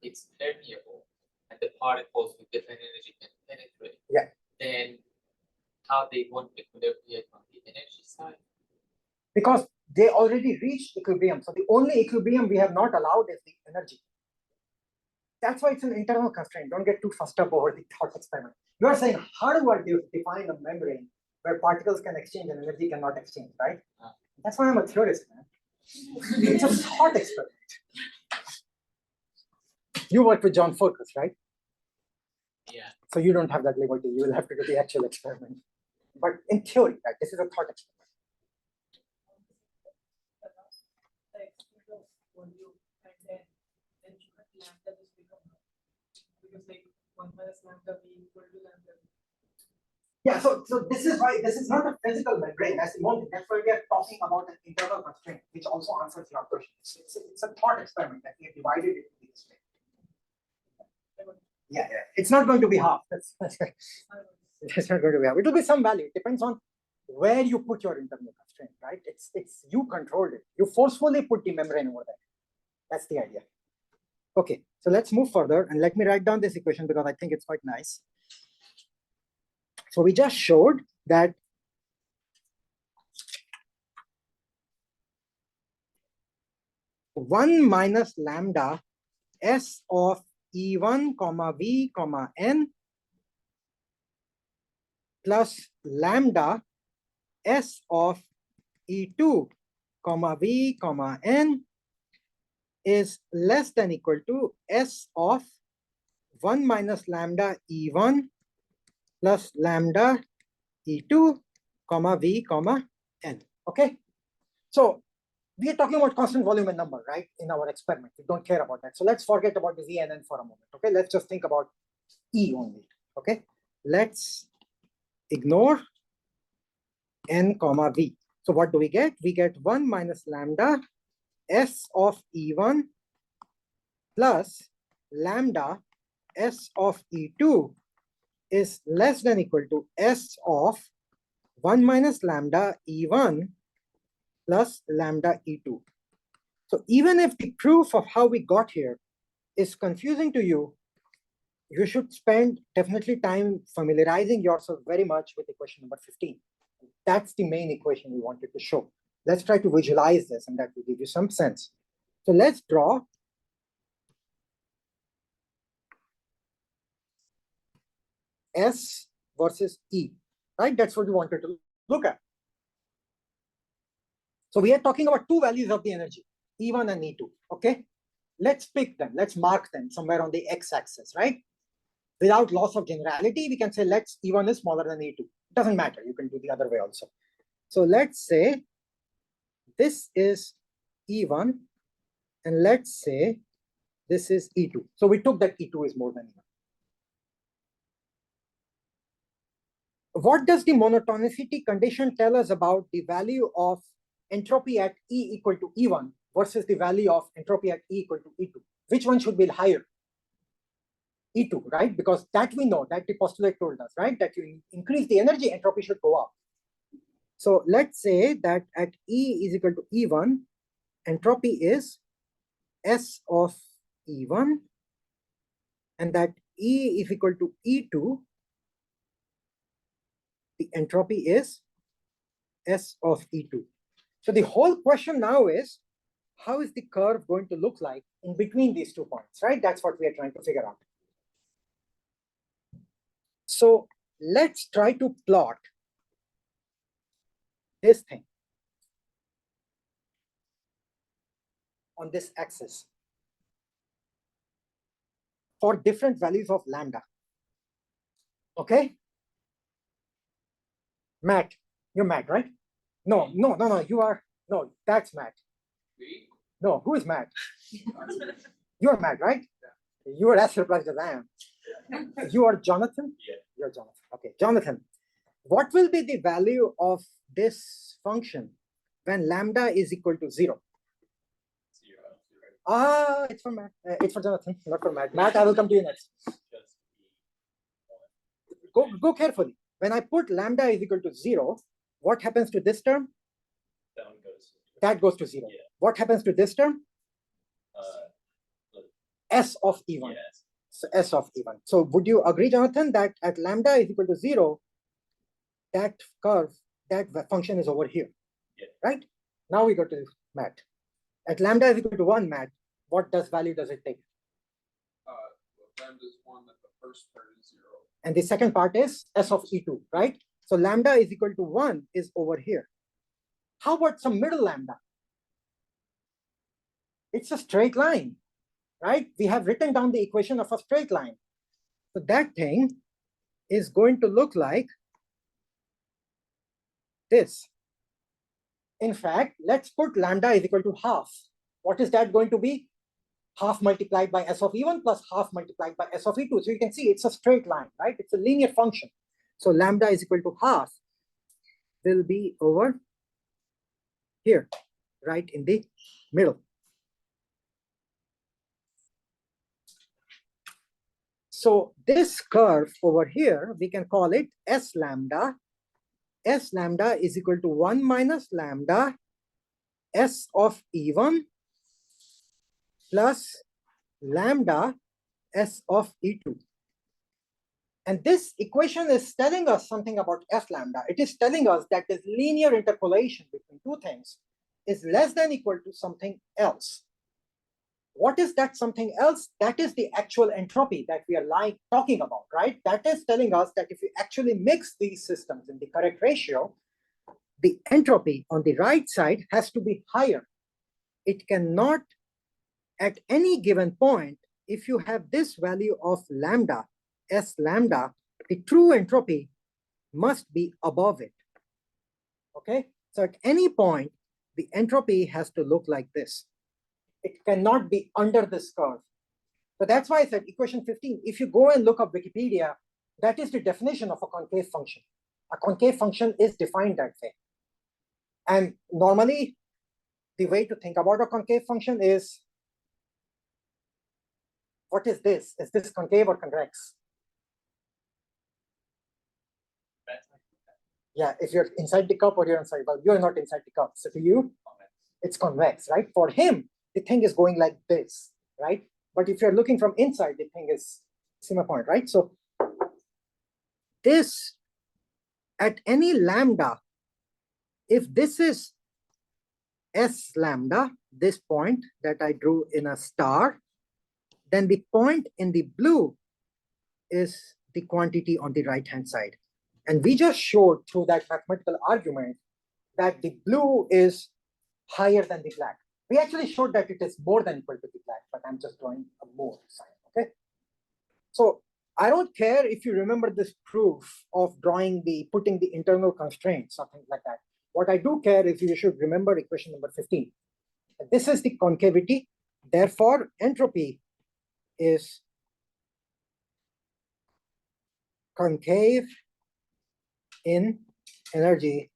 it's permeable and the particles with different energy can penetrate, Yeah. then how they won't equilibrate on the energy side? Because they already reached equilibrium. So the only equilibrium we have not allowed is the energy. That's why it's an internal constraint. Don't get too fussed up over the thought experiment. You are saying, how do I define a membrane where particles can exchange and energy cannot exchange, right? That's why I'm a theorist, man. It's a thought experiment. You work with John Focus, right? Yeah. So you don't have that liberty. You will have to do the actual experiment. But in theory, right, this is a thought experiment. Yeah, so this is why this is not a physical membrane. That's the moment. That's why we are talking about an internal constraint, which also answers your question. It's a thought experiment that we have divided it into this way. Yeah. It's not going to be half. It's not going to be half. It will be some value. It depends on where you put your internal constraint, right? It's you controlled it. You forcefully put the membrane over there. That's the idea. Okay, so let's move further and let me write down this equation because I think it's quite nice. So we just showed that one minus lambda s of E1 comma V comma N plus lambda s of E2 comma V comma N is less than equal to S of 1 minus lambda E1 plus lambda E2 comma V comma N. Okay, so we are talking about constant volume and number, right? In our experiment, we don't care about that. So let's forget about the V and N for a moment. Okay, let's just think about E only. Okay, let's ignore N comma V. So what do we get? We get 1 minus lambda S of E1 plus lambda S of E2 is less than equal to S of 1 minus lambda E1 plus lambda E2. So even if the proof of how we got here is confusing to you, you should spend definitely time familiarizing yourself very much with equation number 15. That's the main equation we wanted to show. Let's try to visualize this, and that will give you some sense. So let's draw S versus E, right? That's what we wanted to look at. So we are talking about two values of the energy, E1 and E2, okay? Let's pick them, let's mark them somewhere on the x-axis, right? Without loss of generality, we can say let's E1 is smaller than E2. It doesn't matter, you can do the other way also. So let's say this is E1, and let's say this is E2. So we took that E2 is more than E1. What does the monotonicity condition tell us about the value of entropy at E equal to E1 versus the value of entropy at E equal to E2? Which one should be higher? E2, right? Because that we know, that the postulate told us, right? That you increase the energy, entropy should go up. So let's say that at E is equal to E1, entropy is S of E1, and that E is equal to E2, the entropy is S of E2. So the whole question now is, how is the curve going to look like in between these 2 points, right? That's what we are trying to figure out. So let's try to plot this thing on this axis for different values of lambda. Okay? Matt, you're Matt, right? No, you are, no, that's Matt. Me? No, who is Matt? You're Matt, right? You are as surprised as I am. You are Jonathan? Yeah. You're Jonathan. Okay, Jonathan, what will be the value of this function when lambda is equal to 0? 0. Ah, it's for Matt. It's for Jonathan, not for Matt. Matt, I will come to you next. Just Go carefully. When I put lambda is equal to 0, what happens to this term? That one goes. That goes to 0. Yeah. What happens to this term? S of E1. Yes. So S of E1. So would you agree, Jonathan, that at lambda is equal to 0, that curve, that function is over here? Yeah. Right? Now we go to Matt. At lambda is equal to 1, Matt, what value does it take? Lambda is 1, that the first part is 0. And the second part is S of E2, right? So lambda is equal to 1 is over here. How about some middle lambda? It's a straight line, right? We have written down the equation of a straight line. So that thing is going to look like this. In fact, let's put lambda is equal to half. What is that going to be? Half multiplied by S of E1 plus half multiplied by S of E2. So you can see it's a straight line, right? It's a linear function. So lambda is equal to half will be over here, right in the middle. So this curve over here, we can call it S lambda. S lambda is equal to 1 minus lambda S of E1 plus lambda S of E2. And this equation is telling us something about S lambda. It is telling us that this linear interpolation between two things is less than equal to something else. What is that something else? That is the actual entropy that we are talking about, right? That is telling us that if you actually mix these systems in the correct ratio, the entropy on the right side has to be higher. It cannot, at any given point, if you have this value of lambda, S lambda, the true entropy must be above it. Okay, so at any point, the entropy has to look like this. It cannot be under this curve. So that's why I said equation 15. If you go and look up Wikipedia, that is the definition of a concave function. A concave function is defined that way. And normally, the way to think about a concave function is, what is this? Is this concave or convex? Yeah, if you're inside the cup or you're inside, well, you're not inside the cup. So to you, it's convex, right? For him, the thing is going like this, right? But if you're looking from inside, the thing is similar point, right? So this, at any lambda, if this is S lambda, this point that I drew in a star, then the point in the blue is the quantity on the right-hand side. And we just showed through that mathematical argument that the blue is higher than the black. We actually showed that it is more than equal to the black, but I'm just drawing a more sign, okay? So I don't care if you remember this proof of putting the internal constraints, something like that. What I do care is you should remember equation number 15. This is the concavity. Therefore, entropy is concave in energy.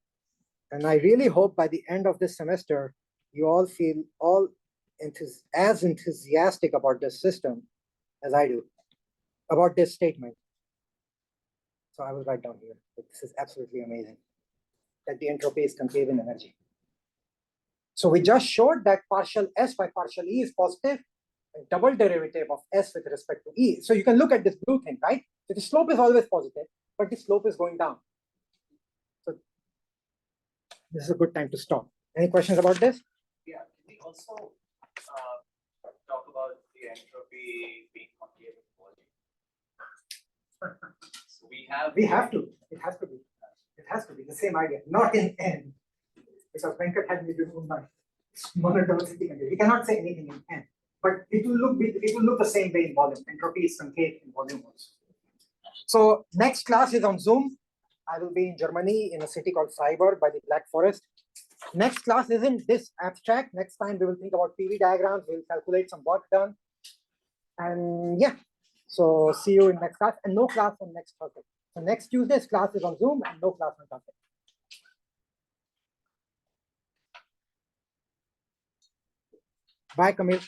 And I really hope by the end of this semester, you all feel as enthusiastic about this system as I do, about this statement. So I will write down here, but this is absolutely amazing, that the entropy is concave in energy. So we just showed that partial S by partial E is positive, and double derivative of S with respect to E. So you can look at this blue thing, right? So the slope is always positive, but the slope is going down. So this is a good time to stop. Any questions about this? Yeah, can we also talk about the entropy being concave in volume? So we have to. It has to be. It has to be the same idea, not in N. Because Venkat had me remove my monotonicity. We cannot say anything in N. But it will look the same way in volume. Entropy is concave in volume also. So next class is on Zoom. I will be in Germany in a city called Freiburg by the Black Forest. Next class isn't this abstract. Next time we will think about PV diagrams. We'll calculate some work done. And yeah, so see you in next class, and no class on next Thursday. So next Tuesday's class is on Zoom and no class on Thursday. Bye, Camille.